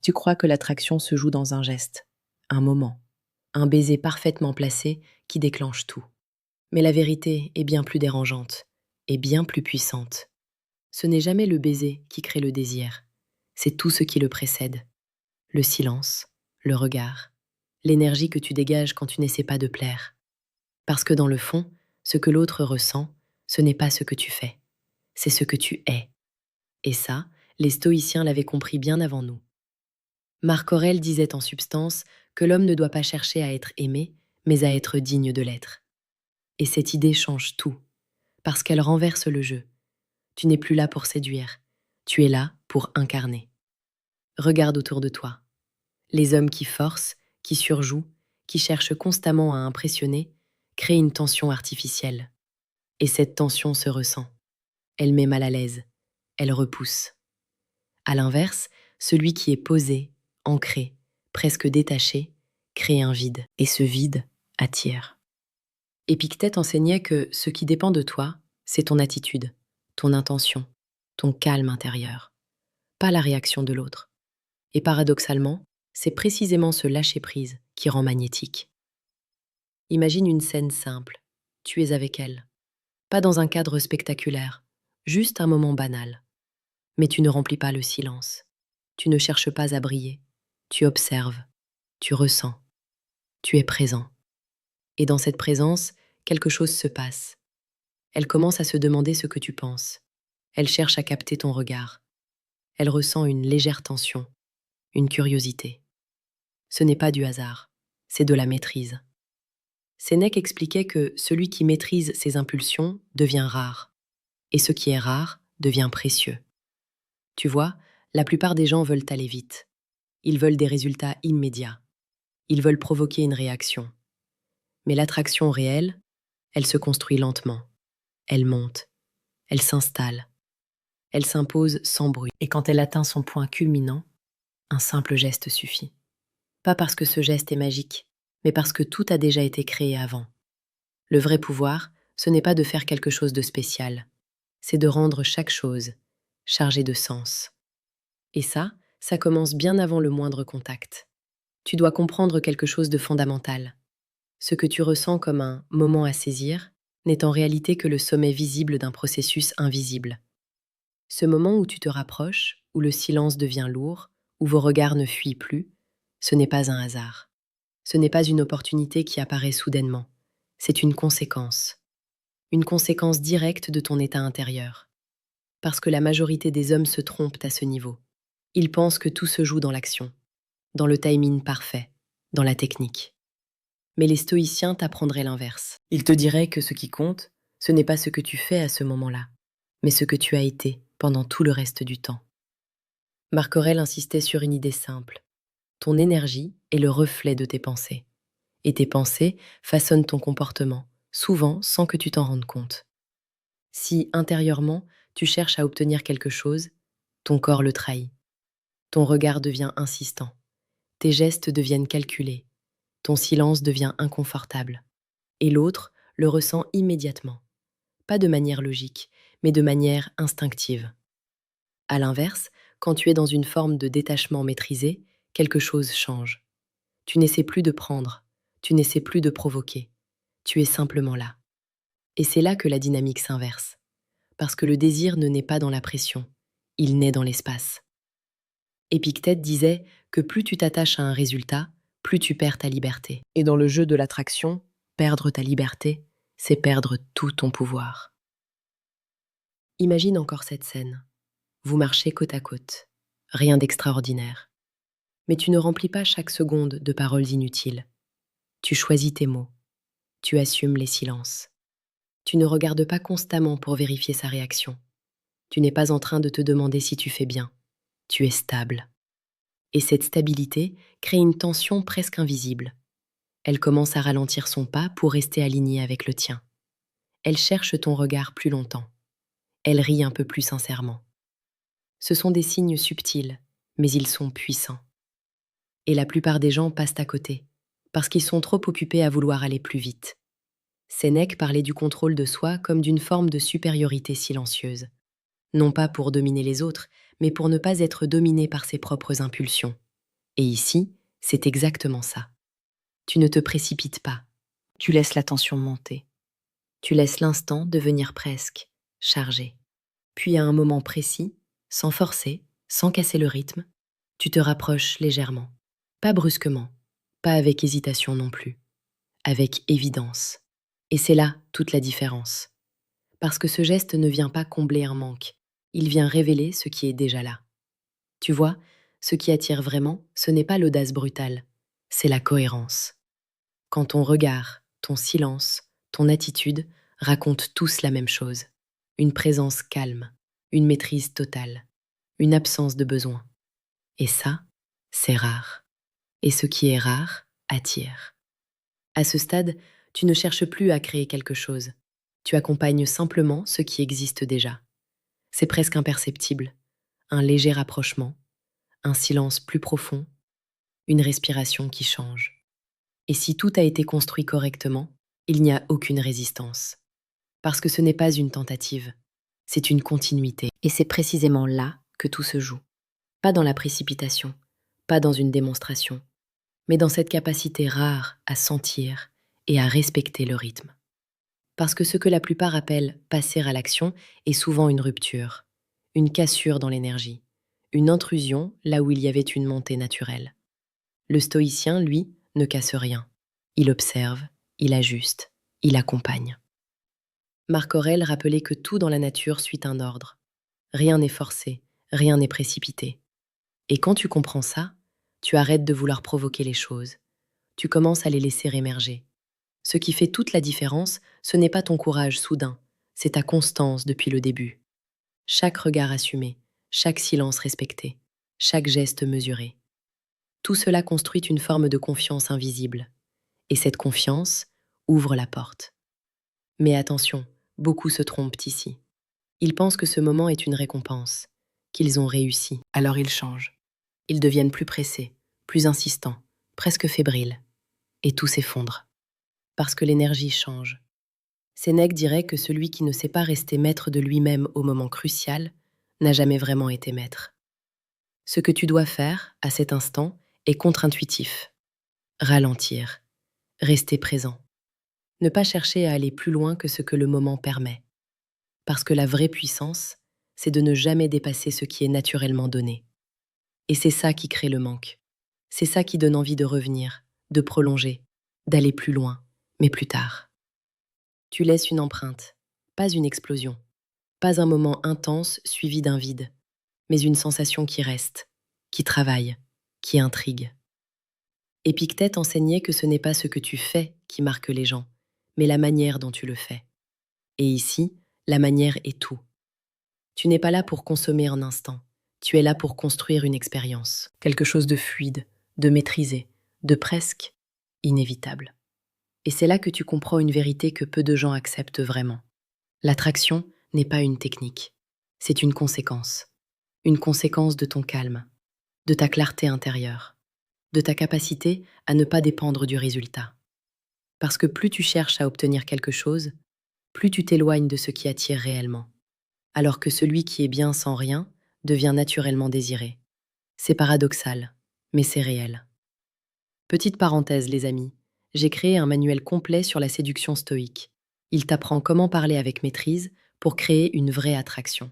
Tu crois que l'attraction se joue dans un geste, un moment, un baiser parfaitement placé qui déclenche tout. Mais la vérité est bien plus dérangeante et bien plus puissante. Ce n'est jamais le baiser qui crée le désir, c'est tout ce qui le précède. Le silence, le regard, l'énergie que tu dégages quand tu n'essaies pas de plaire. Parce que dans le fond, ce que l'autre ressent, ce n'est pas ce que tu fais, c'est ce que tu es. Et ça, les stoïciens l'avaient compris bien avant nous. Marc Aurèle disait en substance que l'homme ne doit pas chercher à être aimé, mais à être digne de l'être. Et cette idée change tout, parce qu'elle renverse le jeu. Tu n'es plus là pour séduire, tu es là pour incarner. Regarde autour de toi. Les hommes qui forcent, qui surjouent, qui cherchent constamment à impressionner, créent une tension artificielle. Et cette tension se ressent. Elle met mal à l'aise, elle repousse. À l'inverse, celui qui est posé, ancré, presque détaché, crée un vide, et ce vide attire. Épictète enseignait que ce qui dépend de toi, c'est ton attitude, ton intention, ton calme intérieur, pas la réaction de l'autre. Et paradoxalement, c'est précisément ce lâcher-prise qui rend magnétique. Imagine une scène simple, tu es avec elle, pas dans un cadre spectaculaire, juste un moment banal. Mais tu ne remplis pas le silence, tu ne cherches pas à briller, tu observes, tu ressens, tu es présent. Et dans cette présence, quelque chose se passe. Elle commence à se demander ce que tu penses. Elle cherche à capter ton regard. Elle ressent une légère tension, une curiosité. Ce n'est pas du hasard, c'est de la maîtrise. Sénèque expliquait que celui qui maîtrise ses impulsions devient rare, et ce qui est rare devient précieux. Tu vois, la plupart des gens veulent aller vite. Ils veulent des résultats immédiats. Ils veulent provoquer une réaction. Mais l'attraction réelle, elle se construit lentement. Elle monte, elle s'installe, elle s'impose sans bruit. Et quand elle atteint son point culminant, un simple geste suffit. Pas parce que ce geste est magique, mais parce que tout a déjà été créé avant. Le vrai pouvoir, ce n'est pas de faire quelque chose de spécial, c'est de rendre chaque chose chargée de sens. Et ça commence bien avant le moindre contact. Tu dois comprendre quelque chose de fondamental. Ce que tu ressens comme un moment à saisir n'est en réalité que le sommet visible d'un processus invisible. Ce moment où tu te rapproches, où le silence devient lourd, où vos regards ne fuient plus, ce n'est pas un hasard. Ce n'est pas une opportunité qui apparaît soudainement. C'est une conséquence directe de ton état intérieur. Parce que la majorité des hommes se trompent à ce niveau. Ils pensent que tout se joue dans l'action, dans le timing parfait, dans la technique. Mais les stoïciens t'apprendraient l'inverse. Ils te diraient que ce qui compte, ce n'est pas ce que tu fais à ce moment-là, mais ce que tu as été pendant tout le reste du temps. Marc Aurèle insistait sur une idée simple. Ton énergie est le reflet de tes pensées. Et tes pensées façonnent ton comportement, souvent sans que tu t'en rendes compte. Si, intérieurement, tu cherches à obtenir quelque chose, ton corps le trahit. Ton regard devient insistant. Tes gestes deviennent calculés. Ton silence devient inconfortable. Et l'autre le ressent immédiatement. Pas de manière logique, mais de manière instinctive. À l'inverse, quand tu es dans une forme de détachement maîtrisé, quelque chose change. Tu n'essaies plus de prendre, tu n'essaies plus de provoquer. Tu es simplement là. Et c'est là que la dynamique s'inverse. Parce que le désir ne naît pas dans la pression, il naît dans l'espace. Épictète disait que plus tu t'attaches à un résultat, plus tu perds ta liberté. Et dans le jeu de l'attraction, perdre ta liberté, c'est perdre tout ton pouvoir. Imagine encore cette scène. Vous marchez côte à côte. Rien d'extraordinaire. Mais tu ne remplis pas chaque seconde de paroles inutiles. Tu choisis tes mots. Tu assumes les silences. Tu ne regardes pas constamment pour vérifier sa réaction. Tu n'es pas en train de te demander si tu fais bien. Tu es stable. Et cette stabilité crée une tension presque invisible. Elle commence à ralentir son pas pour rester alignée avec le tien. Elle cherche ton regard plus longtemps. Elle rit un peu plus sincèrement. Ce sont des signes subtils, mais ils sont puissants. Et la plupart des gens passent à côté, parce qu'ils sont trop occupés à vouloir aller plus vite. Sénèque parlait du contrôle de soi comme d'une forme de supériorité silencieuse. Non pas pour dominer les autres, mais pour ne pas être dominé par ses propres impulsions. Et ici, c'est exactement ça. Tu ne te précipites pas. Tu laisses la tension monter. Tu laisses l'instant devenir presque chargé. Puis à un moment précis, sans forcer, sans casser le rythme, tu te rapproches légèrement. Pas brusquement, pas avec hésitation non plus, avec évidence. Et c'est là toute la différence. Parce que ce geste ne vient pas combler un manque, il vient révéler ce qui est déjà là. Tu vois, ce qui attire vraiment, ce n'est pas l'audace brutale, c'est la cohérence. Quand ton regard, ton silence, ton attitude racontent tous la même chose. Une présence calme, une maîtrise totale, une absence de besoin. Et ça, c'est rare. Et ce qui est rare attire. À ce stade, tu ne cherches plus à créer quelque chose. Tu accompagnes simplement ce qui existe déjà. C'est presque imperceptible. Un léger rapprochement, un silence plus profond, une respiration qui change. Et si tout a été construit correctement, il n'y a aucune résistance. Parce que ce n'est pas une tentative, c'est une continuité. Et c'est précisément là que tout se joue. Pas dans la précipitation, pas dans une démonstration, mais dans cette capacité rare à sentir et à respecter le rythme. Parce que ce que la plupart appellent passer à l'action est souvent une rupture, une cassure dans l'énergie, une intrusion là où il y avait une montée naturelle. Le stoïcien, lui, ne casse rien. Il observe, il ajuste, il accompagne. Marc Aurèle rappelait que tout dans la nature suit un ordre. Rien n'est forcé, rien n'est précipité. Et quand tu comprends ça, tu arrêtes de vouloir provoquer les choses. Tu commences à les laisser émerger. Ce qui fait toute la différence, ce n'est pas ton courage soudain, c'est ta constance depuis le début. Chaque regard assumé, chaque silence respecté, chaque geste mesuré. Tout cela construit une forme de confiance invisible. Et cette confiance ouvre la porte. Mais attention, beaucoup se trompent ici. Ils pensent que ce moment est une récompense, qu'ils ont réussi. Alors ils changent. Ils deviennent plus pressés, plus insistants, presque fébriles. Et tout s'effondre. Parce que l'énergie change. Sénèque dirait que celui qui ne sait pas rester maître de lui-même au moment crucial n'a jamais vraiment été maître. Ce que tu dois faire, à cet instant, est contre-intuitif. Ralentir, rester présent. Ne pas chercher à aller plus loin que ce que le moment permet. Parce que la vraie puissance, c'est de ne jamais dépasser ce qui est naturellement donné. Et c'est ça qui crée le manque. C'est ça qui donne envie de revenir, de prolonger, d'aller plus loin, mais plus tard. Tu laisses une empreinte, pas une explosion, pas un moment intense suivi d'un vide, mais une sensation qui reste, qui travaille, qui intrigue. Épictète enseignait que ce n'est pas ce que tu fais qui marque les gens, mais la manière dont tu le fais. Et ici, la manière est tout. Tu n'es pas là pour consommer un instant, tu es là pour construire une expérience, quelque chose de fluide, de maîtrisé, de presque inévitable. Et c'est là que tu comprends une vérité que peu de gens acceptent vraiment. L'attraction n'est pas une technique, c'est une conséquence. Une conséquence de ton calme, de ta clarté intérieure, de ta capacité à ne pas dépendre du résultat. Parce que plus tu cherches à obtenir quelque chose, plus tu t'éloignes de ce qui attire réellement. Alors que celui qui est bien sans rien devient naturellement désiré. C'est paradoxal, mais c'est réel. Petite parenthèse, les amis, j'ai créé un manuel complet sur la séduction stoïque. Il t'apprend comment parler avec maîtrise pour créer une vraie attraction.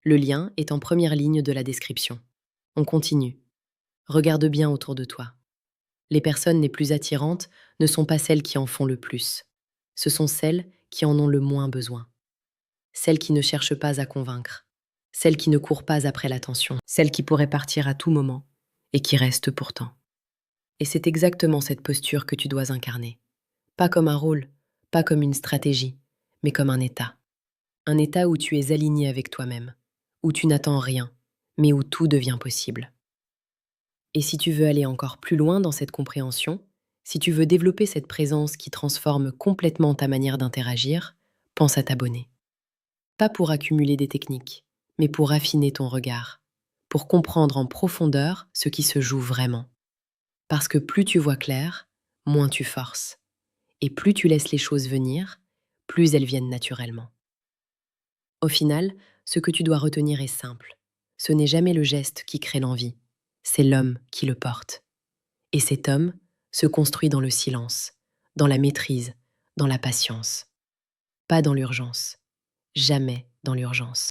Le lien est en première ligne de la description. On continue. Regarde bien autour de toi. Les personnes les plus attirantes ne sont pas celles qui en font le plus. Ce sont celles qui en ont le moins besoin. Celles qui ne cherchent pas à convaincre. Celles qui ne courent pas après l'attention. Celles qui pourraient partir à tout moment et qui restent pourtant. Et c'est exactement cette posture que tu dois incarner. Pas comme un rôle, pas comme une stratégie, mais comme un état. Un état où tu es aligné avec toi-même, où tu n'attends rien, mais où tout devient possible. Et si tu veux aller encore plus loin dans cette compréhension, si tu veux développer cette présence qui transforme complètement ta manière d'interagir, pense à t'abonner. Pas pour accumuler des techniques, mais pour affiner ton regard, pour comprendre en profondeur ce qui se joue vraiment. Parce que plus tu vois clair, moins tu forces. Et plus tu laisses les choses venir, plus elles viennent naturellement. Au final, ce que tu dois retenir est simple. Ce n'est jamais le geste qui crée l'envie, c'est l'homme qui le porte. Et cet homme se construit dans le silence, dans la maîtrise, dans la patience. Pas dans l'urgence. Jamais dans l'urgence.